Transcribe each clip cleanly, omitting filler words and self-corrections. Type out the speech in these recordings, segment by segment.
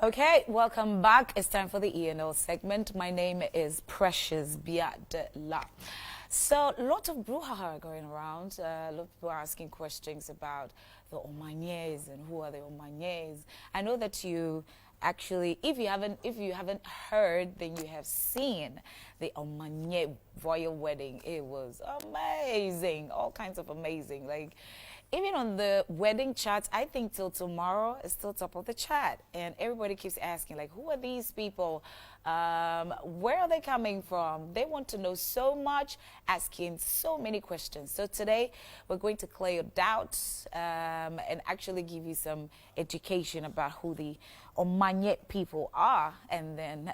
Okay, welcome back. It's time for the ENL segment. My name is Precious Bia Dela. So, a lot of brouhaha going around. A lot of people are asking questions about the Omanyes and who are the Omanyes. I know that you actually, if you haven't heard, then you have seen the Omanye royal wedding. It was amazing, all kinds of amazing. Like, even on the wedding chart, I think till tomorrow it's still top of the chart. And everybody keeps asking, like, who are these people? Where are they coming from? They want to know so much, asking so many questions. So today we're going to clear your doubts and actually give you some education about who the Omanye people are, and then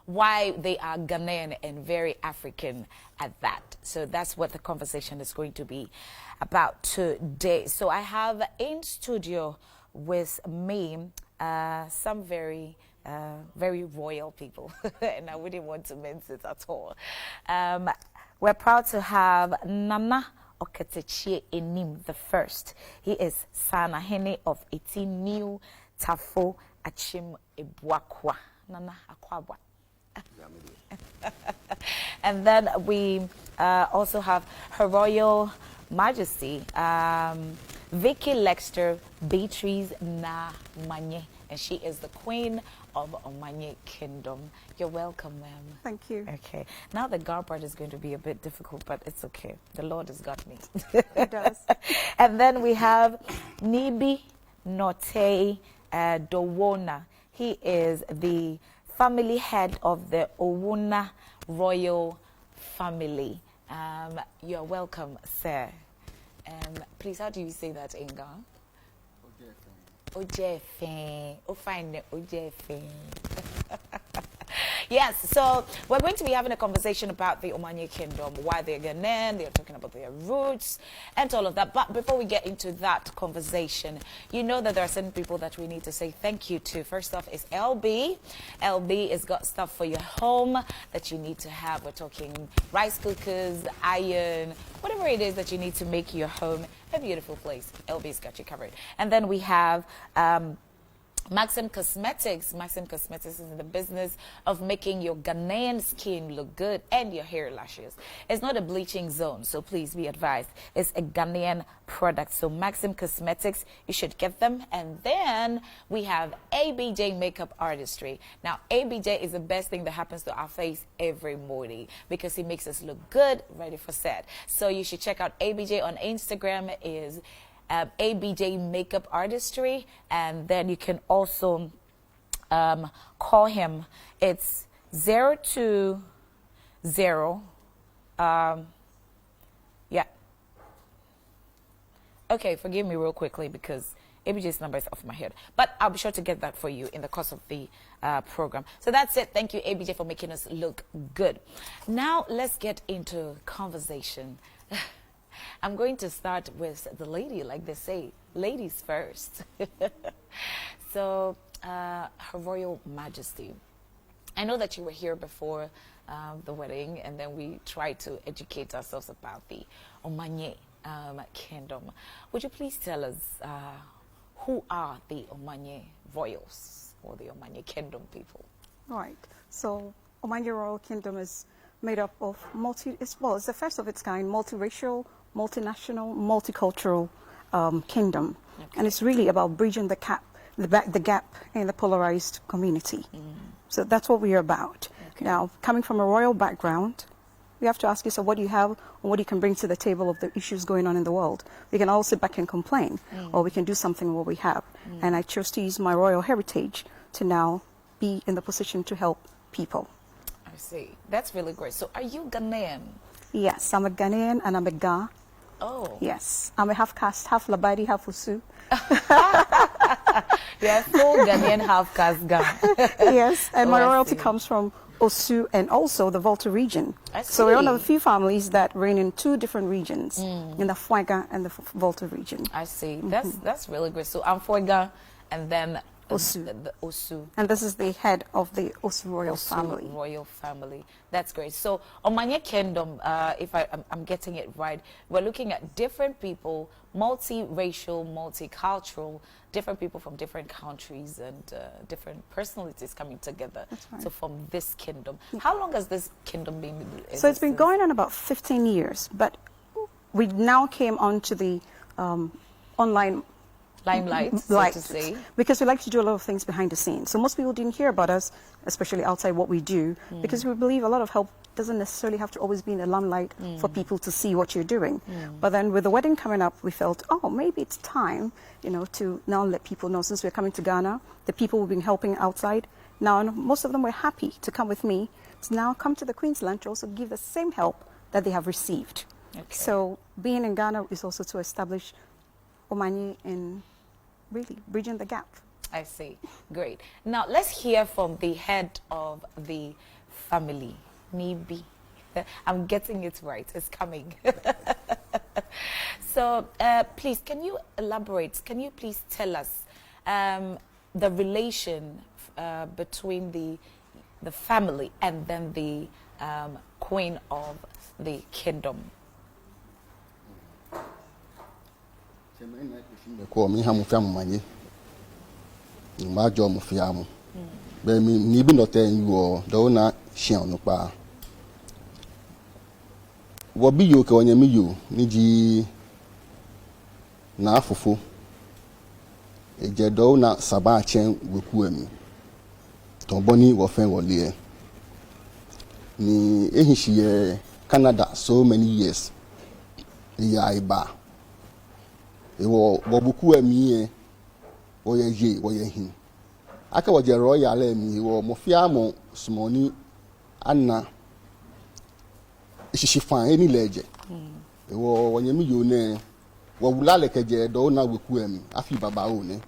why they are Ghanaian and very African at that. So that's what the conversation is going to be about today. So I have in studio with me some very royal people, and I wouldn't want to mince it at all. We're proud to have Nana Okatayie Anim the first. He is Sanahene of 18 new Tafo-Akyim Ebuakwa. Nana Akwabwa. And then we also have Her Royal Majesty, Vickylextar Beatrice na Manye, and she is the Queen of Omanye Kingdom. You're welcome, ma'am. Thank you. Okay. Now the Gar part is going to be a bit difficult, but it's okay. The Lord has got me. It does. And then we have Niibi, Nortey, Dowuona. He is the family head of the Dowuona royal family. You're welcome, sir. Please, how do you say that in Ghana? Ojefe. Oh, fine. Ojefe. Yes, so we're going to be having a conversation about the Omanye Kingdom, why they're Ghanaian, they're talking about their roots, and all of that. But before we get into that conversation, you know that there are certain people that we need to say thank you to. First off is LB. LB has got stuff for your home that you need to have. We're talking rice cookers, iron, whatever it is that you need to make your home a beautiful place. LB's got you covered. And then we have Maxim Cosmetics. Maxim Cosmetics is in the business of making your Ghanaian skin look good and your hair lashes. It's not a bleaching zone, so please be advised. It's a Ghanaian product. So Maxim Cosmetics, you should get them. And then we have ABJ Makeup Artistry. Now, ABJ is the best thing that happens to our face every morning because he makes us look good, ready for set. So you should check out ABJ on Instagram. Is ABJ Makeup Artistry, and then you can also call him. It's 020 yeah. Okay, forgive me real quickly because ABJ's number is off my head, but I'll be sure to get that for you in the course of the program. So that's it. Thank you, ABJ, for making us look good. Now let's get into conversation. I'm going to start with the lady, like they say, ladies first. So, Her Royal Majesty, I know that you were here before the wedding, and then we tried to educate ourselves about the Omanye Kingdom. Would you please tell us who are the Omanye Royals or the Omanye Kingdom people? Right. So, Omanye Royal Kingdom is made up of it's the first of its kind, multiracial, multinational, multicultural kingdom. Okay. And it's really about bridging the gap in the polarized community. So that's what we're about. Okay. Now, coming from a royal background, you have to ask yourself what you have and what you can bring to the table of the issues going on in the world. We can all sit back and complain, or we can do something with what we have. And I chose to use my royal heritage to now be in the position to help people. I see. That's really great. So are you Ghanaian? Yes, I'm a Ghanaian and I'm a Ga. Oh. Yes, I'm a half caste, half Labadi, half Osu. You're full Ghanaian, half caste Ga. Yes, and my royalty comes from Osu and also the Volta region. So we're one of the few families that reign in two different regions, in the Fuega and the Volta region. I see. That's really great. So I'm Fuega, and then Osu. The Osu. And this is the head of the Osu royal family. Royal family. That's great. So, Omanye Kingdom, if I'm getting it right, we're looking at different people, multi-racial, multicultural, different people from different countries and different personalities coming together to form this kingdom. How long has this kingdom been? So it's been going on about 15 years, but we now came on to the online limelight, so to say. Because we like to do a lot of things behind the scenes. So most people didn't hear about us, especially outside what we do, because we believe a lot of help doesn't necessarily have to always be in the limelight for people to see what you're doing. But then with the wedding coming up, we felt, oh, maybe it's time, you know, to now let people know, since we're coming to Ghana, the people we've been helping outside, now most of them were happy to come with me to now come to the Queensland to also give the same help that they have received. Okay. So being in Ghana is also to establish Omanye in really bridging the gap. I see. Great. Now let's hear from the head of the family, Niibi. I'm getting it right. It's coming. So please, can you elaborate? Can you please tell us the relation between the family and then the queen of the kingdom? Ko mi ha mu fia mu Manye ma jo mu fia mu be mi ni bi no ten wo Dowuona hia no pa wo bi yo ke onye mi yo ni ji na Fofo eje Dowuona Tafo-Akyim weku ami ton boni wo fen wo le ni ehihie Canada so many years ya iba ewo bobuku ami wo ye wo ye hin aka wo je royal ami wo mo fia mo smoni anna ishishi fan eni leje ewo wonye mi yo ne wo wulale keje Dowuona weku ami afi baba o ne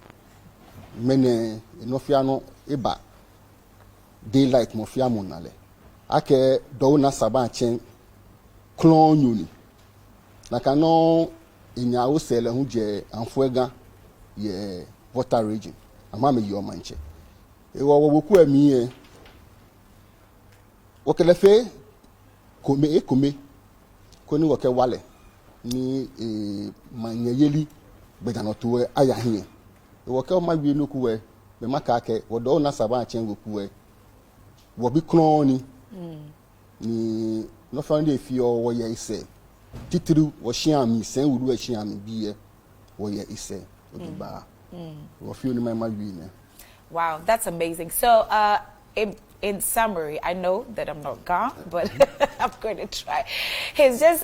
mene no fia no eba daylight mo fia mo nale ake Dowuona Tafo-Akyim klon yuni na kano inya wo sele hu je anfoega ye water region ama me yo manche wo woku ami wo kelefe kome koni wo ke wale ni Manye yeli bedano to aya hin wo ke ma wi no kuwe me maka ke wo Dowuona Tafo-Akyim wo kuwe wo bi kroni ni no fa ndi fi o wo ye ise titru wo shiami sen wuru a shiami biye wo ye ise oduba wo fi oni ma wi ne. Wow, that's amazing. So in summary, I know that I'm not gone, but I'm going to try. He's just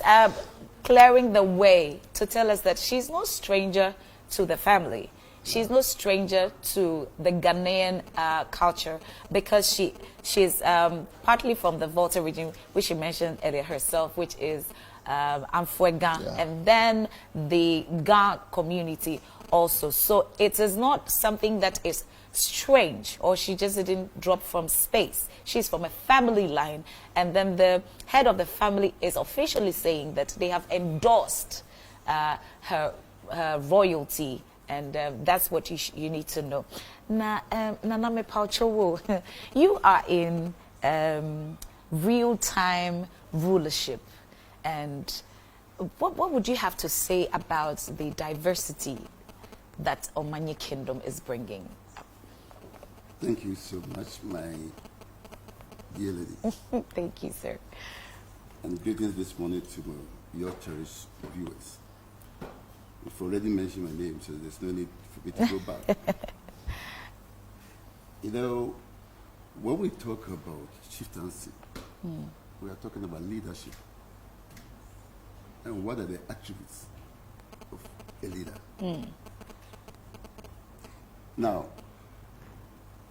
clearing the way to tell us that she's no stranger to the family. She's no stranger to the Ghanaian culture because she's partly from the Volta region, which she mentioned earlier herself, which is Amfuega, and then the Ga community also. So it is not something that is strange, or she just didn't drop from space. She's from a family line, and then the head of the family is officially saying that they have endorsed her royalty, and that's what you need to know. Naname Pauchowo, you are in real-time rulership, and what would you have to say about the diversity that Omanye Kingdom is bringing? Thank you so much, my dear lady. Thank you, sir. And greetings this morning to your cherished viewers. You've already mentioned my name, so there's no need for me to go back. You know, when we talk about chieftaincy, we are talking about leadership. And what are the attributes of a leader? Now,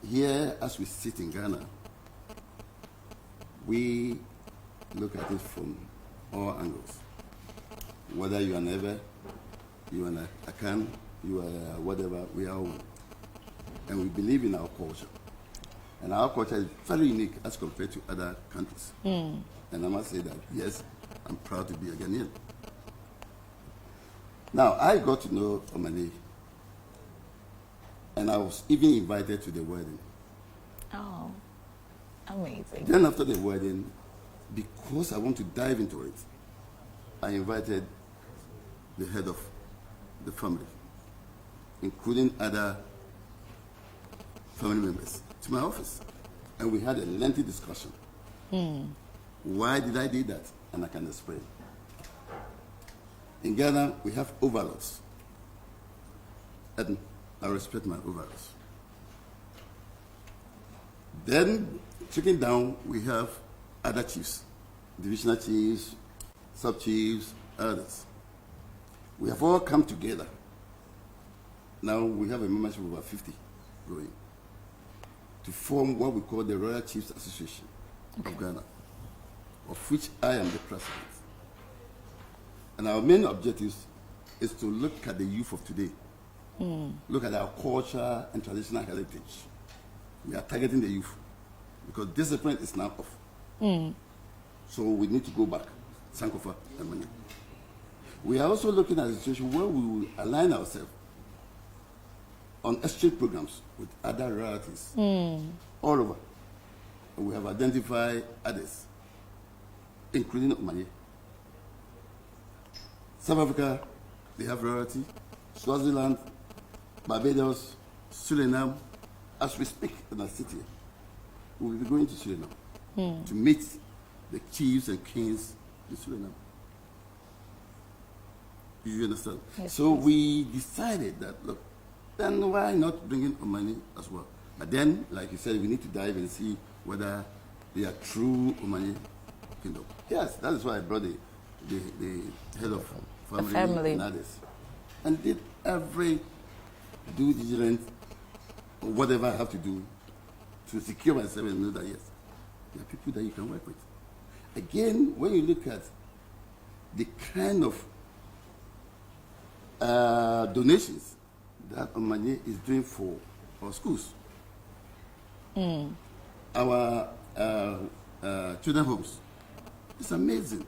here as we sit in Ghana, we look at it from all angles. Whether you are Neve, you are Akan, you are whatever, we are one. And we believe in our culture. And our culture is very unique as compared to other countries. And I must say that, yes, I'm proud to be a Ghanaian. Now, I got to know Omanye. And I was even invited to the wedding. Oh, amazing. Then after the wedding, because I want to dive into it, I invited the head of the family, including other family members, to my office. And we had a lengthy discussion. Why did I do that? And I can explain. In Ghana, we have overlords. And I respect my overlords. Then, taking down, we have other chiefs, divisional chiefs, sub-chiefs, others. We have all come together. Now we have a membership of about 50 growing to form what we call the Royal Chiefs Association of Ghana, of which I am the president. And our main objective is to look at the youth of today, look at our culture and traditional heritage. We are targeting the youth because discipline is now off. So we need to go back, Sankofa and Manye. We are also looking at a situation where we will align ourselves on exchange programs with other royalties all over. And we have identified others, including Omanye. South Africa, they have royalty. Swaziland, Barbados, Suriname. As we speak in our city, we will be going to Suriname to meet the chiefs and kings in Suriname. You understand? Yes, so please. we decided that, look, then why not bring in Omanye as well? But then, like you said, we need to dive and see whether they are true Omanye kingdom. Yes, that is why I brought the head of family and others. And did every due diligence, or whatever I have to do to secure myself and know that, yes, there are people that you can work with. Again, when you look at the kind of donations that Omanye is doing for our schools, our children homes, it's amazing.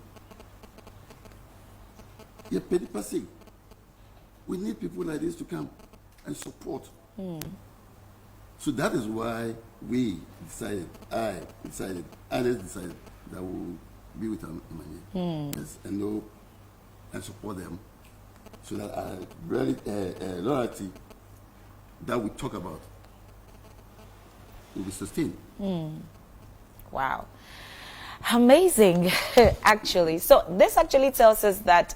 We need people like this to come and support. So that is why we decided, others decided that we'll be with Omanye, yes, and know and support them, so that our loyalty that we talk about will be sustained. Wow. Amazing, actually. So this actually tells us that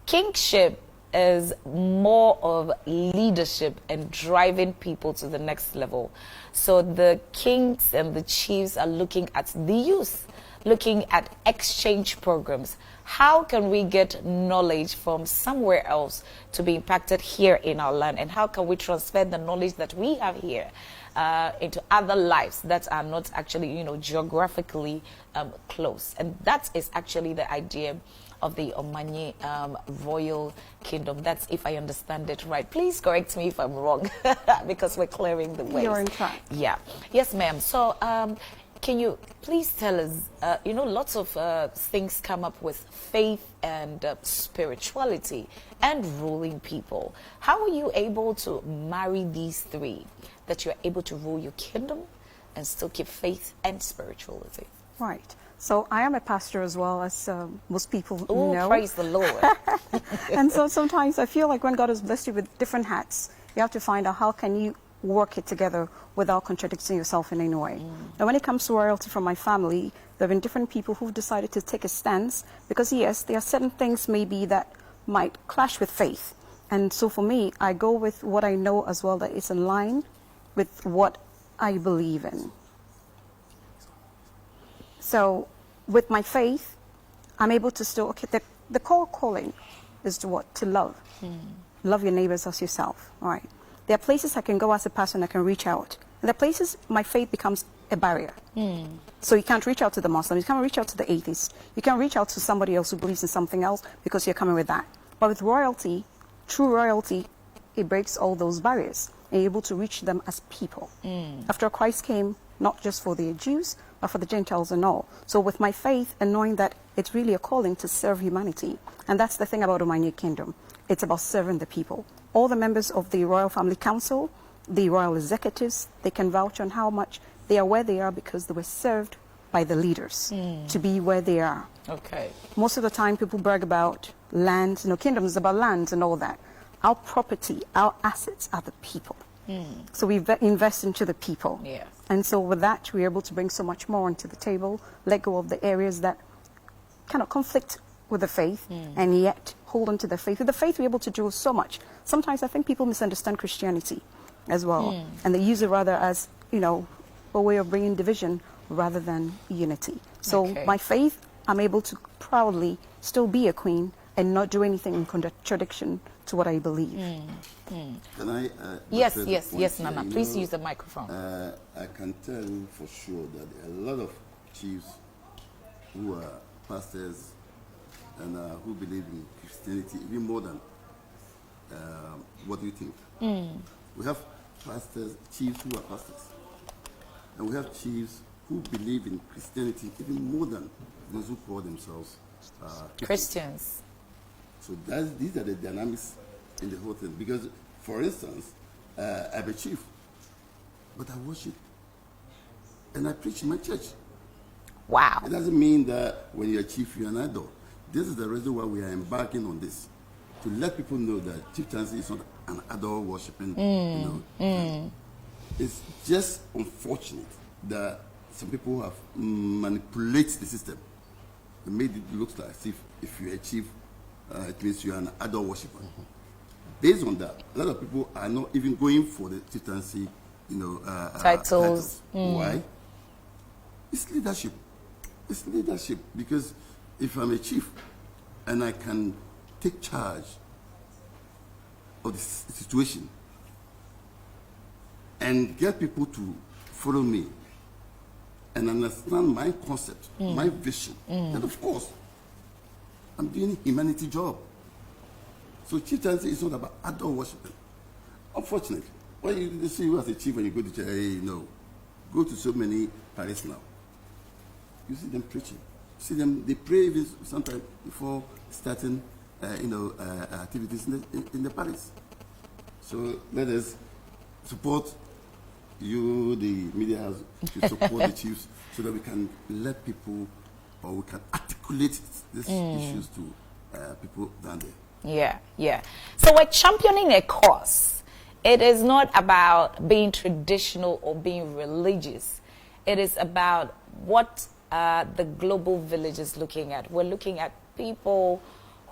kingship is more of leadership and driving people to the next level. So the kings and the chiefs are looking at the youth, looking at exchange programs. How can we get knowledge from somewhere else to be impacted here in our land? And how can we transfer the knowledge that we have here into other lives that are not actually, geographically close? And that is actually the idea of the Omanye royal kingdom. That's, if I understand it right. Please correct me if I'm wrong, because we're clearing the way. You're in track. Yeah. Yes, ma'am. So can you please tell us, lots of things come up with faith and spirituality and ruling people. How are you able to marry these three, that you're able to rule your kingdom and still keep faith and spirituality? Right. So I am a pastor as well, as most people Oh, know. praise the Lord. And so sometimes I feel like when God has blessed you with different hats, you have to find out how can you work it together without contradicting yourself in any way. Now, when it comes to royalty from my family, there have been different people who've decided to take a stance because, yes, there are certain things maybe that might clash with faith. And so for me, I go with what I know as well that is in line with what I believe in. So with my faith, I'm able to still, the core calling is to what? To love. Love your neighbors as yourself. All right. There are places I can go as a person, I can reach out. And there are places my faith becomes a barrier. So you can't reach out to the Muslims, you can't reach out to the atheists, you can't reach out to somebody else who believes in something else because you're coming with that. But with royalty, true royalty, it breaks all those barriers and you're able to reach them as people. After all, Christ came not just for the Jews, but for the Gentiles and all. So with my faith and knowing that it's really a calling to serve humanity, and that's the thing about Omanye Kingdom, it's about serving the people. All the members of the Royal Family Council the royal executives, they can vouch on how much they are where they are because they were served by the leaders to be where they are. Okay. Most of the time people brag about lands, kingdoms about lands and all that. Our property, our assets are the people. So we invest into the people. Yeah. And so with that, we're able to bring so much more onto the table, let go of the areas that kind of conflict with the faith and yet hold on to the faith. With the faith, we're able to do so much. Sometimes I think people misunderstand Christianity as well. And they use it rather as, a way of bringing division rather than unity. So my faith, I'm able to proudly still be a queen and not do anything in contradiction to what I believe. Can I? Yes, Nana. Please use the microphone. I can tell you for sure that there are a lot of chiefs who are pastors and who believe in Christianity even more than. What do you think? We have pastors, chiefs who are pastors, and we have chiefs who believe in Christianity even more than those who call themselves Christians. So these are the dynamics in the whole thing. Because, for instance, I'm a chief, but I worship and I preach in my church. Wow. It doesn't mean that when you're a chief, you're an idol. This is the reason why we are embarking on this, to let people know that chieftaincy is not an idol worshiping. It's just unfortunate that some people have manipulated the system. They made it look like as if you're a chief, it means you're an idol worshiper. Based on that, a lot of people are not even going for the chieftaincy, titles. Why? It's leadership. It's leadership, because if I'm a chief and I can take charge of the situation and get people to follow me and understand my concept, my vision, then of course I'm doing a humanity job. So chieftaincy is not about idol worshiping. Unfortunately, when you see you as a chief and you go to church, go to so many palaces now. You see them preaching. You see them, they pray even sometimes before starting, activities in the palace. So let us support you, the media house, to support the chiefs so that we can let people, or we can articulate these issues to people down there. Yeah. So we're championing a cause. It is not about being traditional or being religious. It is about what the global village is looking at. We're looking at people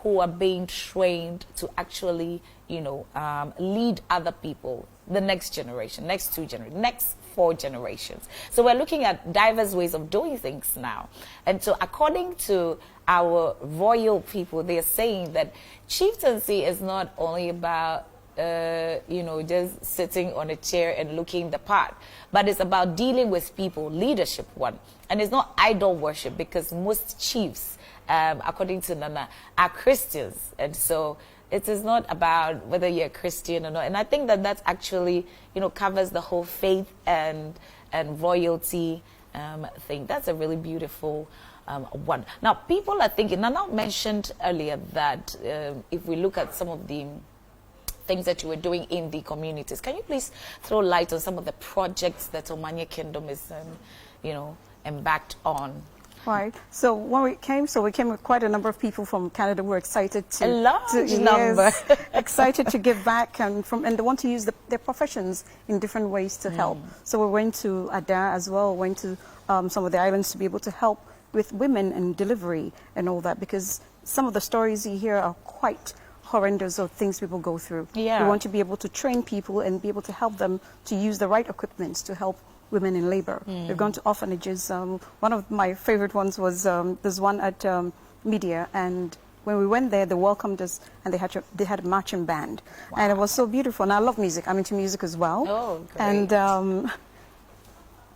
who are being trained to actually, lead other people, the next generation, next 2 generations, next 4 generations. So we're looking at diverse ways of doing things now. And so according to our royal people, they're saying that chieftaincy is not only about just sitting on a chair and looking the part, but it's about dealing with people, leadership one. And it's not idol worship, because most chiefs, according to Nana, are Christians. And so it is not about whether you're a Christian or not. And I think that that's actually, covers the whole faith and royalty thing. That's a really beautiful one. Now, people are thinking, Nana mentioned earlier that if we look at some of the things that you were doing in the communities, can you please throw light on some of the projects that Omanye Kingdom is, embarked on? Right. So when we came with quite a number of people from Canada who were excited to... A large number. Excited to give back, and they want to use their professions in different ways to help. So we went to Ada as well, went to some of the islands to be able to help with women and delivery and all that, because some of the stories you hear are quite horrendous of things people go through. Yeah. We want to be able to train people and be able to help them to use the right equipment to help women in labor. We've gone to orphanages. One of my favorite ones was there's one at Media, and when we went there, they welcomed us, and they had a marching band. Wow. And it was so beautiful. And I love music. I'm into music as well. Oh, great. And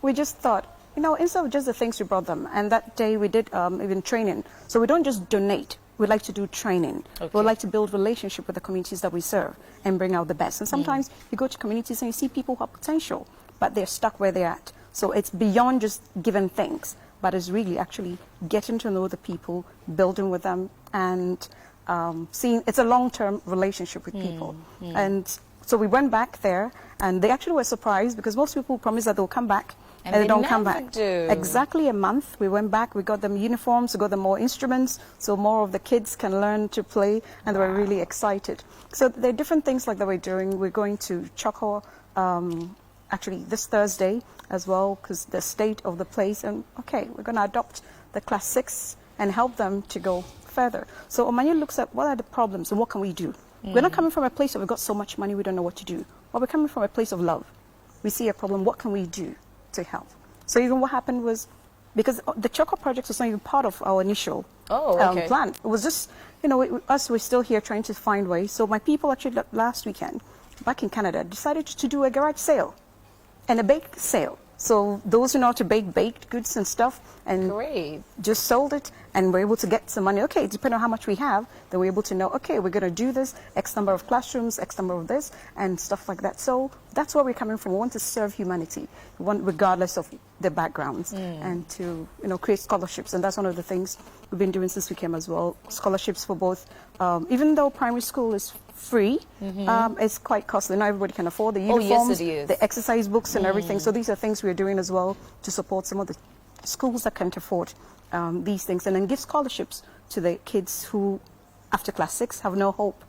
we just thought, instead of just the things we brought them, and that day we did even training. So we don't just donate. We like to do training. Okay. We like to build relationship with the communities that we serve and bring out the best. And sometimes you go to communities and you see people who have potential, but they're stuck where they're at. So it's beyond just giving things, but it's really actually getting to know the people, building with them, and seeing it's a long-term relationship with people. And So we went back there, and they actually were surprised because most people promise that they'll come back. And they don't come back. Do. Exactly a month. We went back. We got them uniforms. We got them more instruments, so more of the kids can learn to play, and they were really excited. So there are different things like that we're doing. We're going to Choco actually this Thursday as well, because the state of the place. And okay, we're going to adopt the class 6 and help them to go further. So Omanye looks at what are the problems and what can we do. We're not coming from a place of we've got so much money we don't know what to do. But we're coming from a place of love. We see a problem. What can we do to help? So even what happened was, because the Choco project was not even part of our initial plan. It was just, you know, we're still here trying to find ways. So my people actually last weekend, back in Canada, decided to do a garage sale and a bake sale. So those who know how to bake baked goods and stuff, and just sold it, and we're able to get some money. Okay, depending on how much we have, then we're able to know, okay, we're going to do this, X number of classrooms, X number of this, and stuff like that. So that's where we're coming from. We want to serve humanity, we want, regardless of their backgrounds, and to, you know, create scholarships. And that's one of the things we've been doing since we came as well. Scholarships for both, even though primary school is free, it's quite costly. Not everybody can afford the uniforms, the exercise books and everything. So these are things we're doing as well to support some of the schools that can't afford these things, and then give scholarships to the kids who, after class 6, have no hope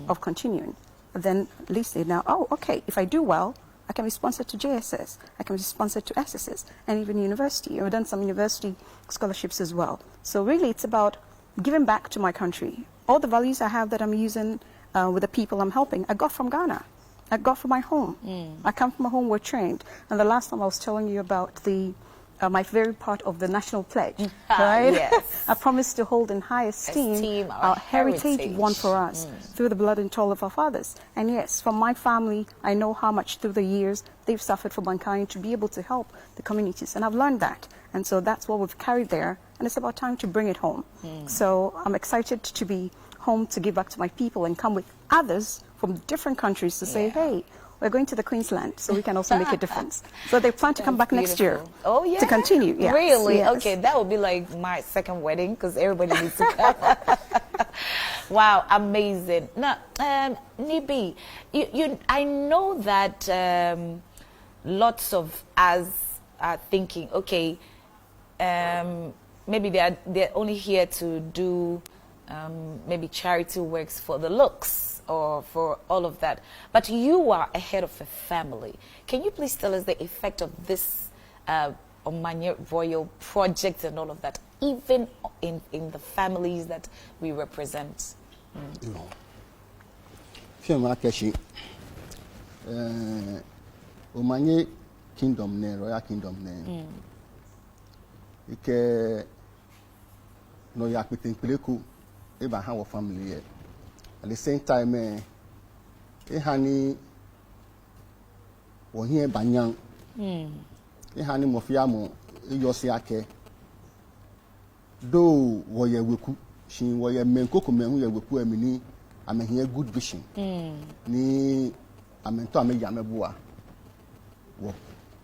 of continuing. But then at least they now, oh, okay, if I do well, I can be sponsored to JSS, I can be sponsored to SSS, and even university. I've done some university scholarships as well. So really it's about giving back to my country. All the values I have that I'm using with the people I'm helping, I got from Ghana. I got from my home. I come from a home we're trained. And the last time I was telling you about the my very part of the national pledge, right? Yes. I promised to hold in high esteem our heritage won for us through the blood and toil of our fathers. And yes, from my family, I know how much through the years they've suffered for mankind to be able to help the communities. And I've learned that. And so that's what we've carried there. And it's about time to bring it home. So I'm excited to be home to give back to my people and come with others from different countries to say, hey, we're going to the Queensland, so we can also make a difference. So they plan to come back next year to continue. Yes. Really? Yes. Okay, that would be like my second wedding, because everybody needs to come. Wow, amazing. Now, Niibi, I know that lots of us are thinking, okay, maybe they're only here to do maybe charity works for the looks or for all of that, but you are a head of a family. Can you please tell us the effect of this Omanye Royal project and all of that, even in the families that we represent? Omanye Kingdom ne Royal Kingdom ne ike no ya kpetenkpeleku eba ha wo family. At the same time, hani wohie banyang, hani mofiamo yosi ake. Do woye weku, shin woye menkoko menhu ye weku emini amehie good vision. Ni amento ameyamebua. Wo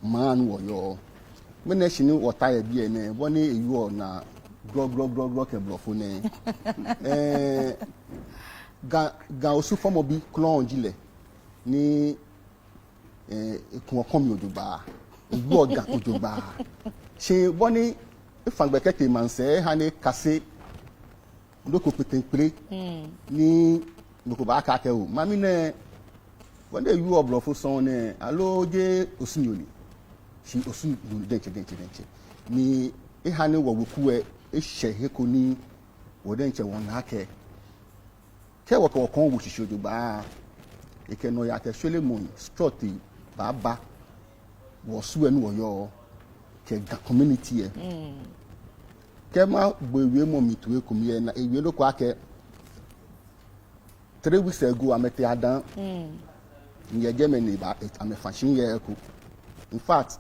man wo yo. Mene shini wotaye bi ene, woni eyu na gro ke blofo ne. Ga osu fomo bi klon jile ni ekun okomi ojoba ewu oga ojoba se boni ifangbe keke manse ha ni kase ndoko petenpere ni ndoko ba aka ke o mami ne wonde ewu oblofo son ne alo je osunyoni si osun denche ni ha ni wo woku e hye koni wo denche won ake ke wo ko kon wo shishodo ba e ke no ya te Solomon stroti baba wo su enu wo yo ke ga community e ke ma gbewe mo mitu e komi e na ewe lo ko ake 3 weeks ago amete adan ye Germany ba am fashion ye ko in fact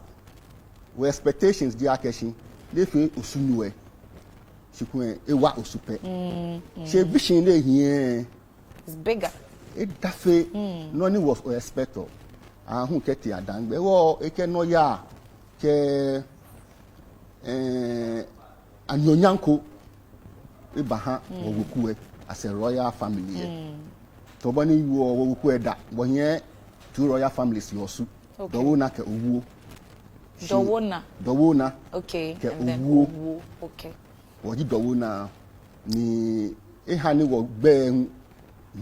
we expectations di akeshin le fi osunu e sikun e wa osupe she vision le hie it's bigger. It dafe none was expected. Who get the adangbe wo eke no ya ke anyonyanko ibaha wo as a royal family. To bani wo wo ku eda wo ye two royal families also. Okay. Dowuona ke Uwu. Dowuona. Okay. Ke And then Uwu. Uwu. Okay. Oji Dowuona ni ehani wo gbe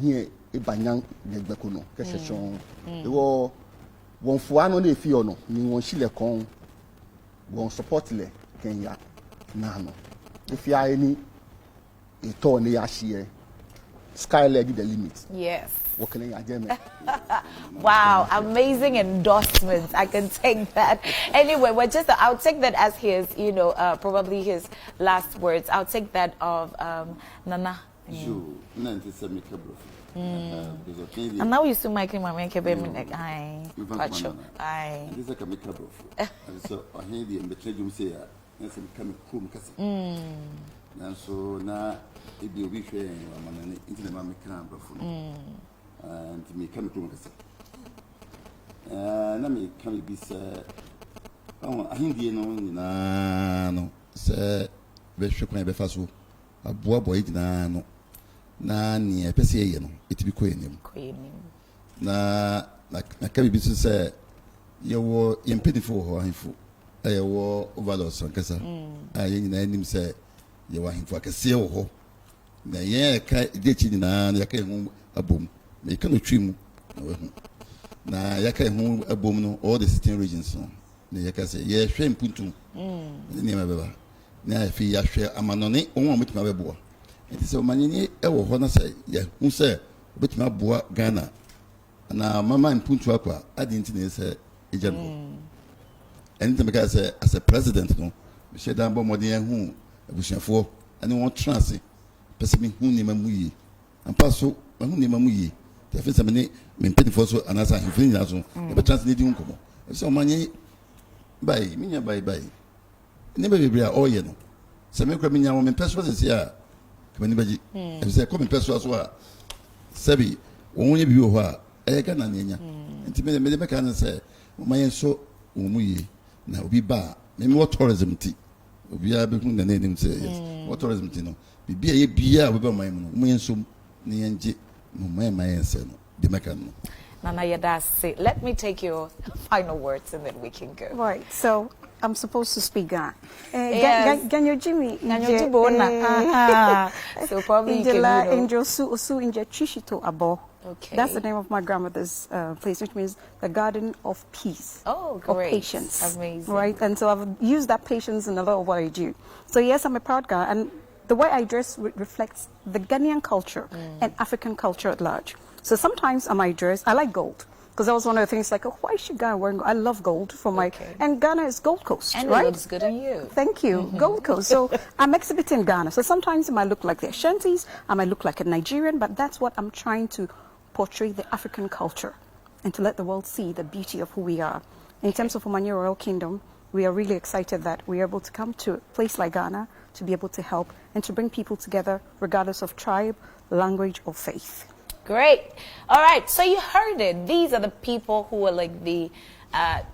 here ebanyang negbeko no ke session. Ewo won fua no na efi ono ni won hile kon won support le Kenya na no. If you are any ito ni yashie sky leg the limit. Yes. What can I get? Wow, amazing endorsements. I can take that. Anyway, I'll take that as his, probably his last words. I'll take that of Nana. And now you still making my make a baby neck. Aye. Aye. This is a chemical bro. So I hear the betray say, yes, I'm coming home. And so now it be a week into the mammy can and to me come home. Let me come be said. Oh, I think you know, no, sir, very shook my befaso. A boy, no. Na ni epese ye no etibi ko enim na ka bi bisu se ye wo yempedifo ho ahinfo ye wo overlords ankasa aye nyina enim se ye wo ahinfo akase wo ho na ye ka dechi nyina na ka hu abom me ka no twimu na we hu na ye ka hu abom no all the 16 regions no na ye ka se ye hwe mpuntum ni ma beba na afi ya hwe amanone onwa mutima beboa. It is Omanye ewo ho na say ya hu say obetuma aboa Ghana na mama mpuntu akwa adinti na say ejabo anytime ka say as a president no me she dan bo modern hu abusuafo ani won trance pese me hu ni mamu yi ampa so hu ni mamu yi te fe say me mpedifo so anasa hifini na so e be trance ni di nkomo so Omanye bai minya bai ne be bibria oye no se me kwa minya wo me peso se ya when you say, come in person as well. Sabi, only be you are a Ganania. And to me, the medical say, my so umuyi now be bar. Maybe what tourism tea. We are between the name say, yes. What tourism tea no. Be a beer with my moon, so Nianji, my answer, the mechanic. Nana Yadasi, let me take your final words and then we can go. Right, so I'm supposed to speak Ghana. Yes. Ganyo Jimmy. So probably you can, Angel Su Inje Chishito Abo. Okay. That's the name of my grandmother's place, which means the Garden of Peace. Oh, great. Of patience. Amazing. Right, and so I've used that patience in a lot of what I do. So yes, I'm a proud Ghana, and the way I dress reflects the Ghanaian culture and African culture at large. So sometimes I might dress, I like gold. Because that was one of the things like, oh, why should Ghana wear gold? I love gold for my, and Ghana is Gold Coast, and right? it looks good on you. Thank you, Gold Coast. So I'm exhibiting Ghana. So sometimes I might look like the Ashantis, I might look like a Nigerian, but that's what I'm trying to portray, the African culture, and to let the world see the beauty of who we are. In terms of Omanye Royal Kingdom, we are really excited that we are able to come to a place like Ghana to be able to help and to bring people together regardless of tribe, language, or faith. Great. All right. So you heard it. These are the people who are like the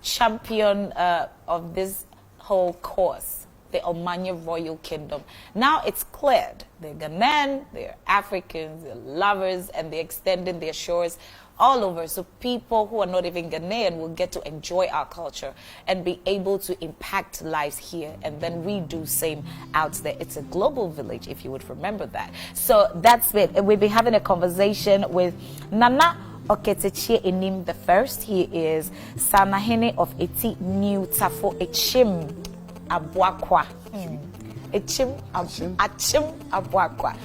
champion of this whole course, the Omanye Royal Kingdom. Now it's cleared. They're Ghanaian, they're Africans, they're lovers, and they're extending their shores all over. So people who are not even Ghanaian will get to enjoy our culture and be able to impact lives here, and then we do same out there. It's a global village, if you would remember that. So that's it. We'll be having a conversation with Nana Okatayie Anim the first. He is Sanahene of Eti New Tafo-Akyim Abuakwa. Achim Abuakwa.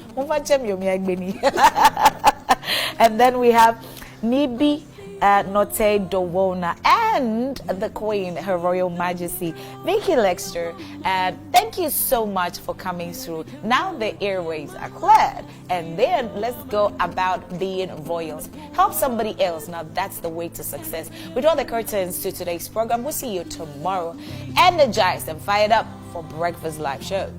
And then we have Niibi, Nortey, Dowuona, and the Queen, Her Royal Majesty, Vickylextar. And thank you so much for coming through. Now the airways are cleared, and then let's go about being royals. Help somebody else. Now that's the way to success. We draw the curtains to today's program. We'll see you tomorrow, energized and fired up for Breakfast Live Show.